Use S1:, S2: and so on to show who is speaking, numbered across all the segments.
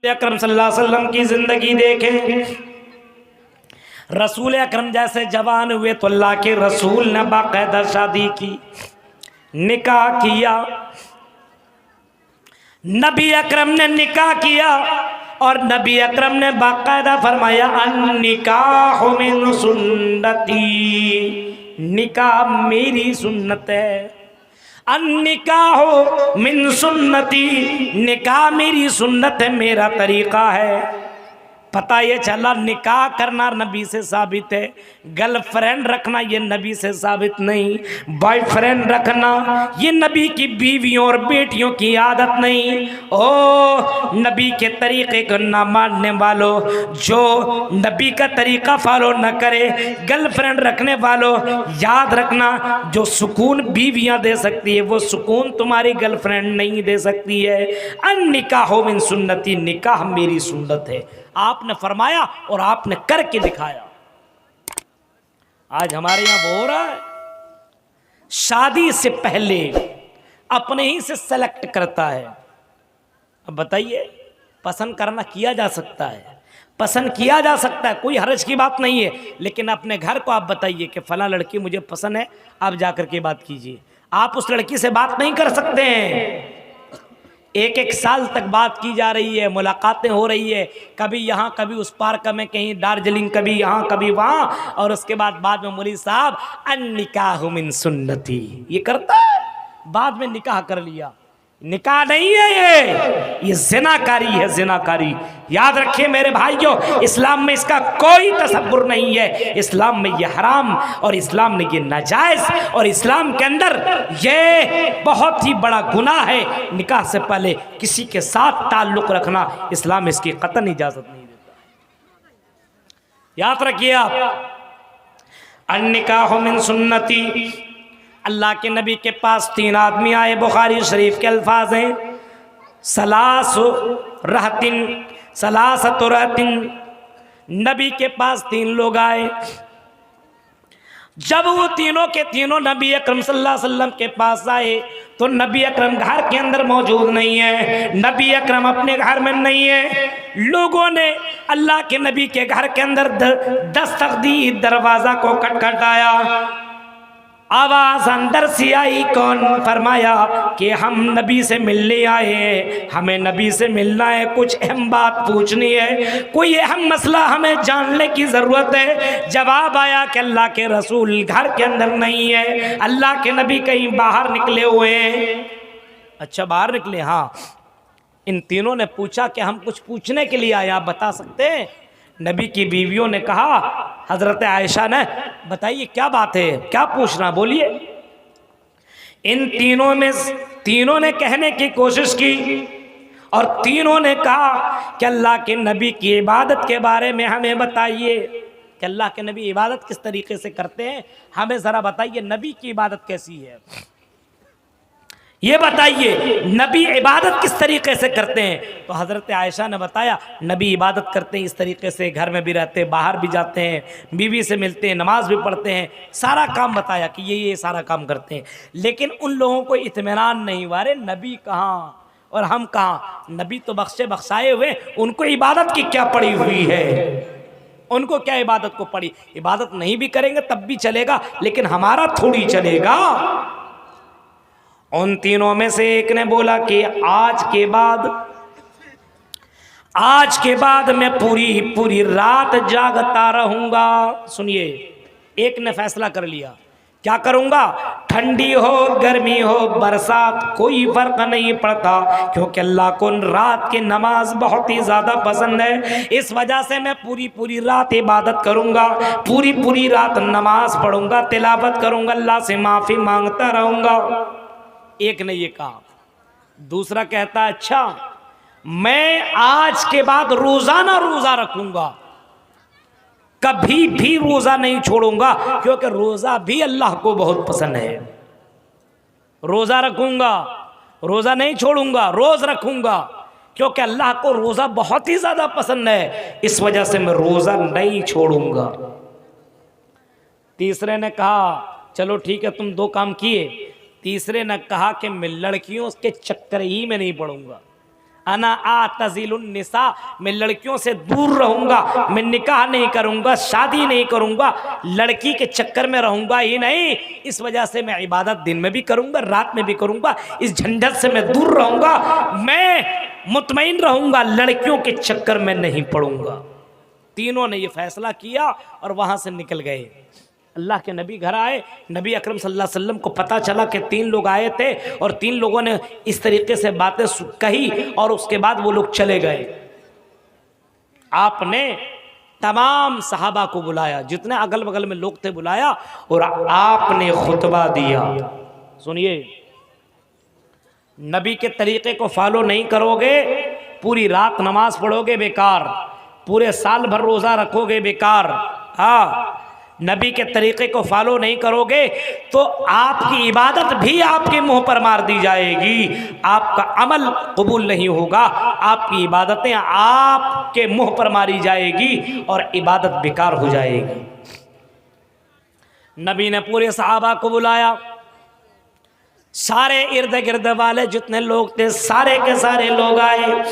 S1: अकरम सल्लल्लाहु अलैहि वसल्लम की जिंदगी देखें। रसूल अकरम जैसे जवान हुए तो अल्लाह के रसूल ने बाकायदा शादी की, निकाह किया। नबी अकरम ने निकाह किया और नबी अकरम ने बाकायदा फरमाया अन्निकाह मिन सुन्नती, निकाह मेरी सुन्नत है। अन्निकाह मिन सुन्नती, निकाह मेरी सुन्नत है, मेरा तरीका है। पता ये चला निकाह करना नबी से साबित है, गर्लफ्रेंड रखना ये नबी से साबित नहीं, बॉयफ्रेंड रखना ये नबी की बीवियों और बेटियों की आदत नहीं। ओ नबी के तरीके को ना मानने वालों, जो नबी का तरीका फॉलो न करे, गर्लफ्रेंड रखने वालों, याद रखना जो सुकून बीवियां दे सकती है वो सुकून तुम्हारी गर्लफ्रेंड नहीं दे सकती है। अन निकाह मिन सुन्नती, निकाह मेरी सुन्नत है, आपने फरमाया और आपने करके दिखाया। आज हमारे यहां वो हो रहा है, शादी से पहले अपने ही से सेलेक्ट करता है। अब बताइए, पसंद करना किया जा सकता है, पसंद किया जा सकता है, कोई हर्ज की बात नहीं है, लेकिन अपने घर को आप बताइए कि फला लड़की मुझे पसंद है, आप जाकर के बात कीजिए। आप उस लड़की से बात नहीं कर सकते हैं। एक एक साल तक बात की जा रही है, मुलाकातें हो रही है, कभी यहाँ कभी उस पार्क में, कहीं दार्जिलिंग, कभी यहाँ कभी वहाँ, और उसके बाद में मौलवी साहब अन्निकाह मिन सुन्नती ये करता है, बाद में निकाह कर लिया। निकाह नहीं है ये ज़िनाकारी है, ज़िनाकारी। याद रखिए मेरे भाइयों, इस्लाम में इसका कोई तसव्वुर नहीं है। इस्लाम में ये हराम और इस्लाम में ये नाजायज़ और इस्लाम के अंदर ये बहुत ही बड़ा गुनाह है। निकाह से पहले किसी के साथ ताल्लुक़ रखना, इस्लाम इसकी कतई इजाज़त नहीं देता। याद रखिए आप, अन्निकाह मिन सुन्नती। अल्लाह के नबी के पास 3 आदमी आए, बुखारी शरीफ के अल्फाज हैं, सलासतु रहतिन। नबी के पास 3 लोग आए। जब वो तीनों के तीनों नबी अकरम सल्लल्लाहु अलैहि वसल्लम के पास आए तो नबी अकरम घर के अंदर मौजूद नहीं है, नबी अकरम अपने घर में नहीं है। लोगों ने अल्लाह के नबी के घर के अंदर दस्तक दी, दरवाजा को खटखटाया, आवाज अंदर से आई, कौन? फरमाया कि हम नबी से मिलने आए हैं, हमें नबी से मिलना है, कुछ अहम बात पूछनी है, कोई अहम मसला हमें जानने की ज़रूरत है। जवाब आया कि अल्लाह के रसूल घर के अंदर नहीं है, अल्लाह के नबी कहीं बाहर निकले हुए हैं। अच्छा, बाहर निकले? हाँ। इन तीनों ने पूछा कि हम कुछ पूछने के लिए आए, आप बता सकते हैं? नबी की बीवियों ने कहा, हजरत आयशा ने, बताइए क्या बात है, क्या पूछना, बोलिए। इन तीनों ने कहने की कोशिश की और तीनों ने कहा कि अल्लाह के नबी की इबादत के बारे में हमें बताइए कि अल्लाह के नबी इबादत किस तरीके से करते हैं, हमें ज़रा बताइए, नबी की इबादत कैसी है, ये बताइए, नबी इबादत किस तरीके से करते हैं। तो हज़रत आयशा ने बताया, नबी इबादत करते हैं इस तरीके से, घर में भी रहते हैं, बाहर भी जाते हैं, बीवी से मिलते हैं, नमाज भी पढ़ते हैं, सारा काम बताया कि ये सारा काम करते हैं। लेकिन उन लोगों को इत्मीनान नहीं हुआ, अरे नबी कहाँ और हम कहाँ? नबी तो बख्शे बख्शाए हुए, उनको इबादत की क्या पड़ी हुई है, उनको क्या इबादत को पड़ी? इबादत नहीं भी करेंगे तब भी चलेगा, लेकिन हमारा थोड़ी चलेगा। उन तीनों में से एक ने बोला कि आज के बाद मैं पूरी रात जागता रहूंगा। सुनिए, एक ने फैसला कर लिया, क्या करूंगा? ठंडी हो, गर्मी हो, बरसात, कोई फर्क नहीं पड़ता, क्योंकि अल्लाह को रात की नमाज बहुत ही ज्यादा पसंद है, इस वजह से मैं पूरी रात इबादत करूंगा, पूरी रात नमाज पढ़ूंगा, तिलावत करूंगा, अल्लाह से माफी मांगता रहूंगा। एक ने ये कहा। दूसरा कहता, अच्छा मैं आज के बाद रोजाना रोजा रखूंगा, कभी भी रोजा नहीं छोड़ूंगा, क्योंकि रोजा भी अल्लाह को बहुत पसंद है। रोजा रखूंगा, रोजा नहीं छोड़ूंगा, रोज रखूंगा, क्योंकि अल्लाह को रोजा बहुत ही ज्यादा पसंद है, इस वजह से मैं रोजा नहीं छोड़ूंगा। तीसरे ने कहा, चलो ठीक है, तुम 2 काम किए। तीसरे ने कहा कि मैं लड़कियों के चक्कर ही में नहीं पड़ूंगा, अना आतज़िलुन्निसा, मैं लड़कियों से दूर रहूंगा, मैं निकाह नहीं करूंगा, शादी नहीं करूंगा, लड़की के चक्कर में रहूंगा ही नहीं। इस वजह से मैं इबादत दिन में भी करूंगा, रात में भी करूंगा, इस झंझट से मैं दूर रहूंगा, मैं मुतमईन रहूंगा, लड़कियों के चक्कर में नहीं पड़ूंगा। तीनों ने ये फैसला किया और वहां से निकल गए। अल्लाह के नबी घर आए, नबी अकरम सल्लल्लाहु अलैहि वसल्लम को पता चला कि 3 लोग आए थे और 3 लोगों ने इस तरीके से बातें कही और उसके बाद वो लोग चले गए। आपने तमाम सहाबा को बुलाया, जितने अगल बगल में लोग थे बुलाया और आपने खुतबा दिया। सुनिए, नबी के तरीके को फॉलो नहीं करोगे, पूरी रात नमाज पढ़ोगे बेकार, पूरे साल भर रोज़ा रखोगे बेकार। हाँ, नबी के तरीके को फॉलो नहीं करोगे तो आपकी इबादत भी आपके मुंह पर मार दी जाएगी, आपका अमल कबूल नहीं होगा, आपकी इबादतें आपके मुंह पर मारी जाएगी और इबादत बेकार हो जाएगी। नबी ने पूरे सहाबा को बुलाया, सारे इर्द गिर्द वाले जितने लोग थे सारे के सारे लोग आए,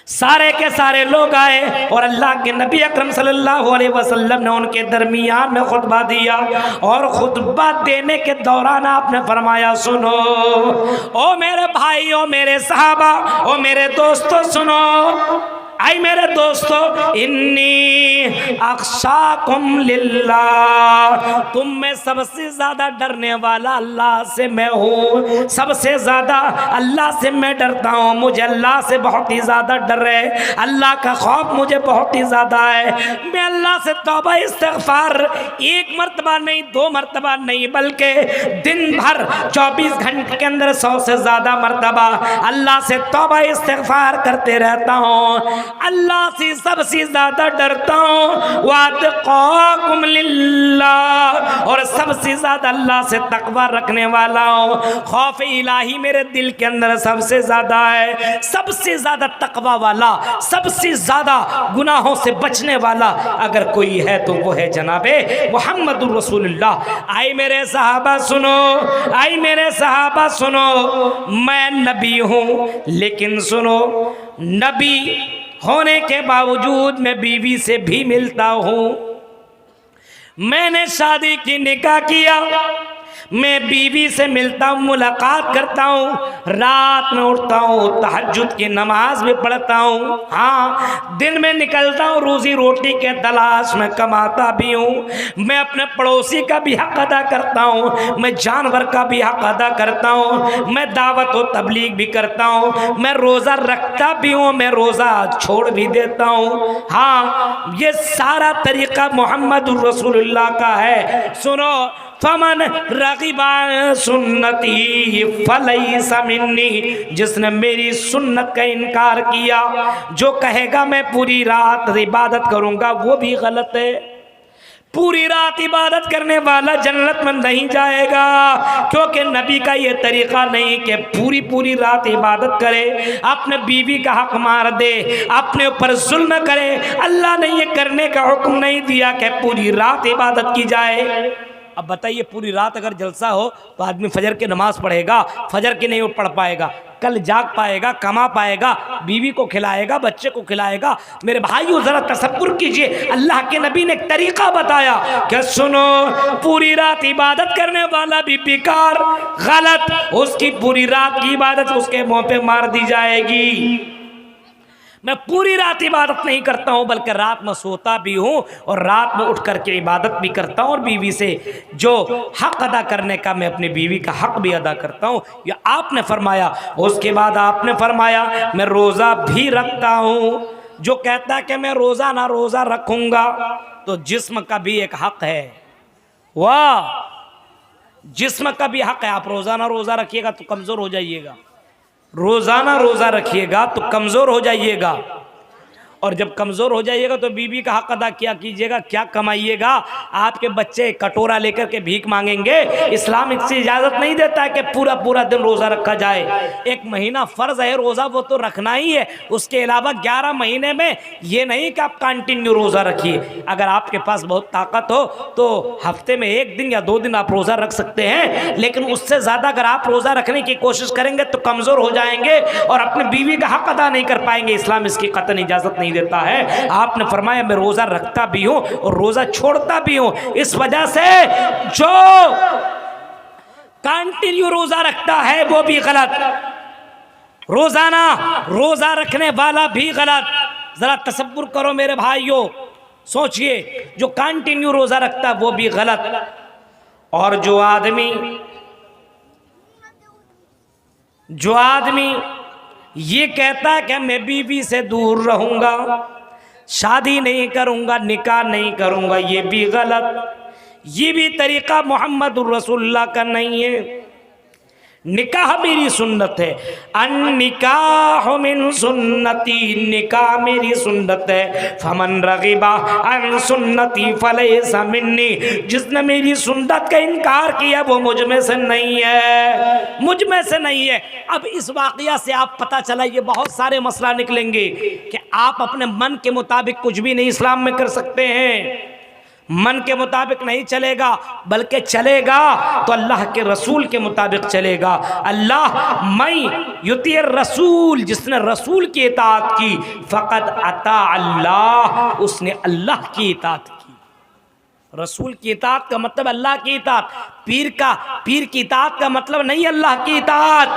S1: सारे के सारे लोग आए और अल्लाह के नबी अकरम सल्लल्लाहु अलैहि वसल्लम ने उनके दरमियान में खुतबा दिया। और खुतबा देने के दौरान आपने फरमाया, सुनो ओ मेरे भाई, ओ मेरे सहाबा, ओ मेरे दोस्तों, सुनो, आई मेरे दोस्तों, इन्नी अख्शाकुम लिल्लाह, तुम में सबसे ज्यादा डरने वाला अल्लाह से मैं हूँ, सबसे ज्यादा अल्लाह से मैं डरता हूँ, मुझे अल्लाह से बहुत ही ज्यादा डर है, अल्लाह का खौफ मुझे बहुत ही ज्यादा है। मैं अल्लाह से तौबा इस्तिग़फ़ार 1 मरतबा नहीं, 2 मरतबा नहीं, बल्कि दिन भर 24 घंटे के अंदर 100 से ज्यादा मरतबा अल्लाह से तौबा इस्तिग़फ़ार करते रहता हूँ, अल्लाह से सबसे ज्यादा डरता हूँ, वातक़ाकुम लिल्लाह, और सबसे ज्यादा अल्लाह से तक़वा रखने वाला हूँ। खौफ इलाही मेरे दिल के अंदर सबसे ज्यादा है, सबसे ज्यादा तक़वा वाला, सबसे ज्यादा गुनाहों से बचने वाला अगर कोई है तो वो है जनाबे मुहम्मदुर रसूलुल्लाह। आई मेरे सहाबा सुनो, आई मेरे सहाबा सुनो, मैं नबी हूँ, लेकिन सुनो, नबी होने के बावजूद मैं बीवी से भी मिलता हूँ, मैंने शादी की, निकाह किया, मैं बीवी से मिलता हूँ, मुलाकात करता हूँ, रात में उठता हूँ, तहज्जुद की नमाज भी पढ़ता हूँ, हाँ, दिन में निकलता हूँ, रोजी रोटी के तलाश में कमाता भी हूँ, मैं अपने पड़ोसी का भी हक अदा करता हूँ, मैं जानवर का भी हक अदा करता हूँ, मैं दावत व तबलीग भी करता हूँ, मैं रोज़ा रखता भी हूँ, मैं रोज़ा छोड़ भी देता हूँ। हाँ, ये सारा तरीका मोहम्मद रसूलुल्लाह का है। सुनो, फमन रग़िबा सुन्नती फलैसा मिन्नी, जिसने मेरी सुन्नत का इनकार किया, जो कहेगा मैं पूरी रात इबादत करूंगा, वो भी गलत है। पूरी रात इबादत करने वाला जन्नत में नहीं जाएगा, क्योंकि नबी का ये तरीका नहीं कि पूरी पूरी रात इबादत करे, अपने बीवी का हक मार दे, अपने ऊपर जुल्म करे। अल्लाह ने ये करने का हुक्म नहीं दिया कि पूरी रात इबादत की जाए। अब बताइए, पूरी रात अगर जलसा हो तो आदमी फजर की नमाज पढ़ेगा, फजर की नहीं पढ़ पाएगा, कल जाग पाएगा, कमा पाएगा, बीवी को खिलाएगा, बच्चे को खिलाएगा। मेरे भाइयों जरा तसव्वुर कीजिए, अल्लाह के नबी ने एक तरीका बताया कि सुनो, पूरी रात इबादत करने वाला भी बेकार, गलत, उसकी पूरी रात की इबादत उसके मुंह पे मार दी जाएगी। मैं पूरी रात इबादत नहीं करता हूं, बल्कि रात में सोता भी हूं और रात में उठ करके इबादत भी करता हूं, और बीवी से जो हक अदा करने का मैं अपनी बीवी का हक भी अदा करता हूं, ये आपने फरमाया। उसके बाद आपने फरमाया मैं रोज़ा भी रखता हूं। जो कहता है कि मैं रोज़ा ना रोज़ा रखूंगा, तो जिस्म का भी एक हक है, वाह, जिस्म का भी हक है। आप रोज़ा ना रोज़ा रखिएगा तो कमज़ोर हो जाइएगा, रोजाना रोजा रखिएगा तो कमजोर हो जाइएगा। और जब कमज़ोर हो जाइएगा तो बीवी का हक अदा क्या कीजिएगा, क्या कमाइएगा। आपके बच्चे कटोरा लेकर के भीख मांगेंगे। इस्लाम इससे इजाज़त नहीं देता है कि पूरा पूरा दिन रोज़ा रखा जाए। एक महीना फ़र्ज़ है रोज़ा, वो तो रखना ही है। उसके अलावा 11 महीने में ये नहीं कि आप कंटिन्यू रोज़ा रखिए। अगर आपके पास बहुत ताकत हो तो हफ्ते में 1 दिन या 2 दिन आप रोज़ा रख सकते हैं, लेकिन उससे ज़्यादा अगर आप रोज़ा रखने की कोशिश करेंगे तो कमज़ोर हो जाएंगे और अपने बीवी का हक अदा नहीं कर पाएंगे। इस्लाम इसकी कतई इजाज़त नहीं देता है। आपने फरमाया मैं रोज़ा रखता भी हूँ और रोज़ा छोड़ता भी हूँ। इस वजह से जो कंटिन्यू रोज़ा रखता है वो भी गलत, रोज़ाना रोज़ा रखने वाला भी गलत। ज़रा तसव्वुर करो मेरे भाइयों, सोचिए, जो कंटिन्यू रोज़ा रखता है वो भी गलत। और जो आदमी ये कहता है कि मैं बीवी से दूर रहूंगा, शादी नहीं करूंगा, निकाह नहीं करूंगा, ये भी गलत। ये भी तरीका मोहम्मद रसूलुल्लाह का नहीं है। निकाह मेरी सुन्नत है, अन निकाह मिन सुन्नती, निकाह मेरी सुन्नत है। फमन रगिबा अन सुन्नती फलैसा मिन्नी, जिसने मेरी सुन्नत का इनकार किया वो मुझ में से नहीं है, मुझ में से नहीं है। अब इस वाक़या से आप पता चला ये बहुत सारे मसला निकलेंगे कि आप अपने मन के मुताबिक कुछ भी नहीं इस्लाम में कर सकते हैं। मन के मुताबिक नहीं चलेगा, बल्कि चलेगा तो अल्लाह के रसूल के मुताबिक चलेगा। अल्लाह मैं युतीर रसूल, जिसने रसूल की इताअत की, फ़क़द अता अल्लाह, उसने अल्लाह की इताअत की। रसूल की इताअत का मतलब अल्लाह की इताअत, पीर की इताअत का मतलब नहीं अल्लाह की इताअत।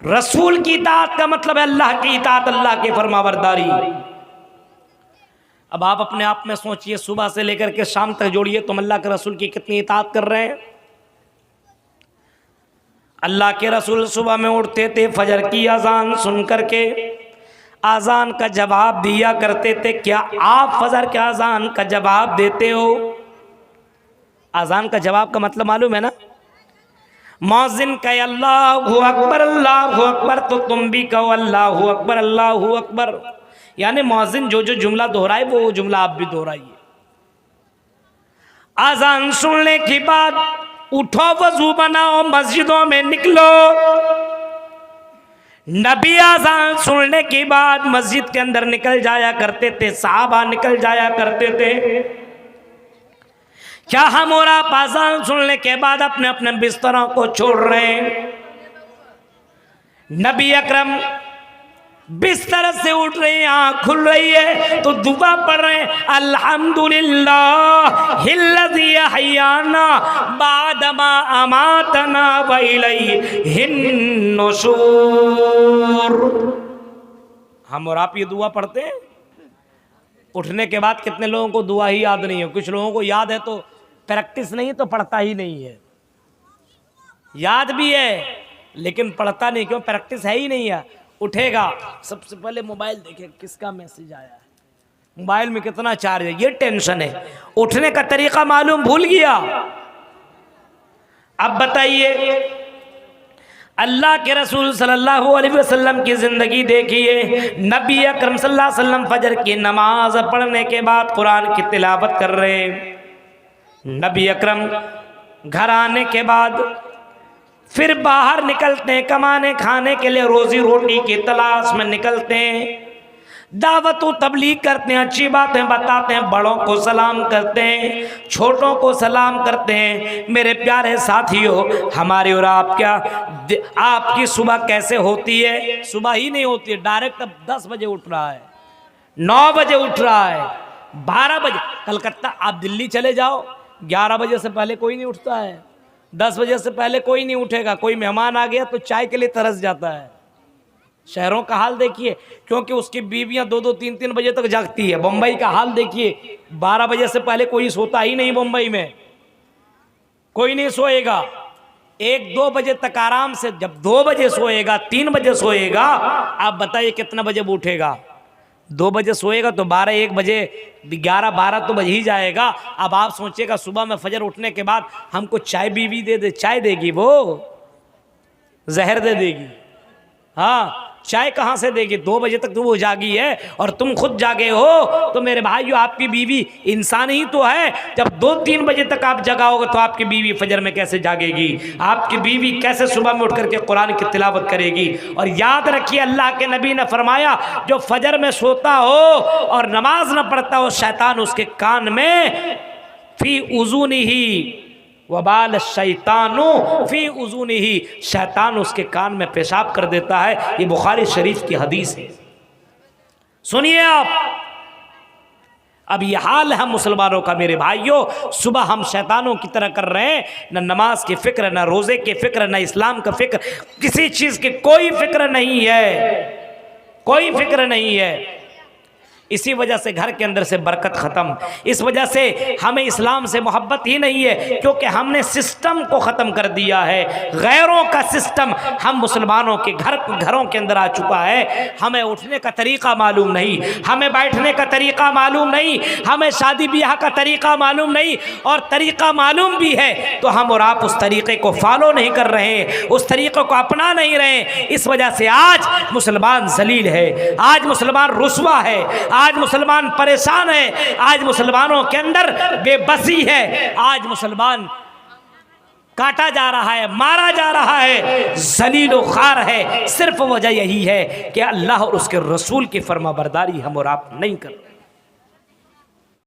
S1: रसूल की इताअत का मतलब है अल्लाह की इताअत, अल्लाह की फरमाबरदारी। अब आप अपने आप में सोचिए, सुबह से लेकर के शाम तक जोड़िए, तुम अल्लाह के रसूल की कितनी इताअत कर रहे हैं। अल्लाह के रसूल सुबह में उठते थे, फजर की अजान सुन करके अजान का जवाब दिया करते थे। क्या आप फजर के अजान का जवाब देते हो? अजान का जवाब का मतलब मालूम है ना? मौज़िन कहे अल्लाहु अकबर, तो तुम भी कहो अल्लाहु अकबर, अल्लाहु अकबर। यानी मौज़िन जो जो जुमला दोहराए वो जुमला आप भी दोहराइए। आज़ान सुनने के बाद उठो, वजू बनाओ, मस्जिदों में निकलो। नबी आज़ान सुनने के बाद मस्जिद के अंदर निकल जाया करते थे, सहाबा निकल जाया करते थे। क्या हम और आप आज़ान सुनने के बाद अपने अपने बिस्तरों को छोड़ रहे हैं? नबी अकरम बिस्तर से उठ रहे हैं, आँख खुल रही है तो दुआ पढ़ रहे हैं, अल्हम्दुलिल्लाह हिल्लज़ी अहयाना बादमा अमातना व इलैहिन नुशूर। हम और आप ये दुआ पढ़ते हैं उठने के बाद। कितने लोगों को दुआ ही याद नहीं है? कुछ लोगों को याद है तो प्रैक्टिस नहीं तो पढ़ता ही नहीं है। याद भी है लेकिन पढ़ता नहीं, क्यों? प्रैक्टिस है ही नहीं है। उठेगा सबसे पहले मोबाइल देखे किसका मैसेज आया है, मोबाइल में कितना चार्ज है, ये टेंशन है। उठने का तरीका मालूम भूल गया। अब बताइए, अल्लाह के रसूल सल्लल्लाहु अलैहि वसल्लम की ज़िंदगी देखिए। नबी अकरम सल्लल्लाहु अलैहि वसल्लम फजर की नमाज पढ़ने के बाद कुरान की तिलावत कर रहे हैं। नबी अकरम घर आने के बाद फिर बाहर निकलते हैं, कमाने खाने के लिए, रोजी रोटी की तलाश में निकलते हैं। दावत व तबलीग करते हैं, अच्छी बातें बताते हैं, बड़ों को सलाम करते हैं, छोटों को सलाम करते हैं। मेरे प्यारे साथियों, हमारी और आपकी सुबह कैसे होती है? सुबह ही नहीं होती है, डायरेक्ट अब 10 बजे उठ रहा है, 9 बजे उठ रहा है, 12 बजे। कलकत्ता आप दिल्ली चले जाओ, 11 बजे से पहले कोई नहीं उठता है, 10 बजे से पहले कोई नहीं उठेगा। कोई मेहमान आ गया तो चाय के लिए तरस जाता है। शहरों का हाल देखिए, क्योंकि उसकी बीवियां 2-2, 3-3 बजे तक जागती है। बम्बई का हाल देखिए, 12 बजे से पहले कोई सोता ही नहीं। बम्बई में कोई नहीं सोएगा, 1-2 बजे तक आराम से। जब 2 बजे सोएगा, 3 बजे सोएगा, आप बताइए कितना बजे उठेगा? 2 बजे सोएगा तो 12-1 बजे, 11-12 तो बज ही जाएगा। अब आप सोचिएगा सुबह में फजर उठने के बाद हमको चाय बीवी दे दे, चाय देगी वो? जहर दे देगी। हाँ, चाय कहाँ से देगी? 2 बजे तक तो वो जागी है और तुम खुद जागे हो। तो मेरे भाइयों, आपकी बीवी इंसान ही तो है। जब 2-3 बजे तक आप जगाओगे तो आपकी बीवी फजर में कैसे जागेगी? आपकी बीवी कैसे सुबह में उठ करके कुरान की तिलावत करेगी? और याद रखिए, अल्लाह के नबी ने फरमाया, जो फजर में सोता हो और नमाज न पढ़ता हो, शैतान उसके कान में फी उज़ूनिही वबाल शैतानो फी उज़ूनिही, शैतान उसके कान में पेशाब कर देता है। ये बुखारी शरीफ की हदीस है। सुनिए आप, अब ये हाल है मुसलमानों का मेरे भाइयों। सुबह हम शैतानों की तरह कर रहे हैं, न नमाज की फिक्र, न रोजे की फिक्र, न इस्लाम का फिक्र, किसी चीज की कोई फिक्र नहीं है, कोई फिक्र नहीं है। इसी वजह से घर के अंदर से बरकत खत्म, इस वजह से हमें इस्लाम से मोहब्बत ही नहीं है, क्योंकि हमने सिस्टम को ख़त्म कर दिया है। गैरों का सिस्टम हम मुसलमानों के घरों के अंदर आ चुका है। हमें उठने का तरीक़ा मालूम नहीं, हमें बैठने का तरीक़ा मालूम नहीं, हमें शादी ब्याह का तरीक़ा मालूम नहीं, और तरीक़ा मालूम भी है तो हम और आप उस तरीक़े को फॉलो नहीं कर रहे हैं, उस तरीक़े को अपना नहीं रहे। इस वजह से आज मुसलमान जलील है, आज मुसलमान रुस्वा है, आज मुसलमान परेशान है, आज मुसलमानों के अंदर बेबसी है, आज मुसलमान काटा जा रहा है, मारा जा रहा है, जलील खार है। सिर्फ वजह यही है कि अल्लाह और उसके रसूल की फरमाबरदारी हम और आप नहीं कर रहे।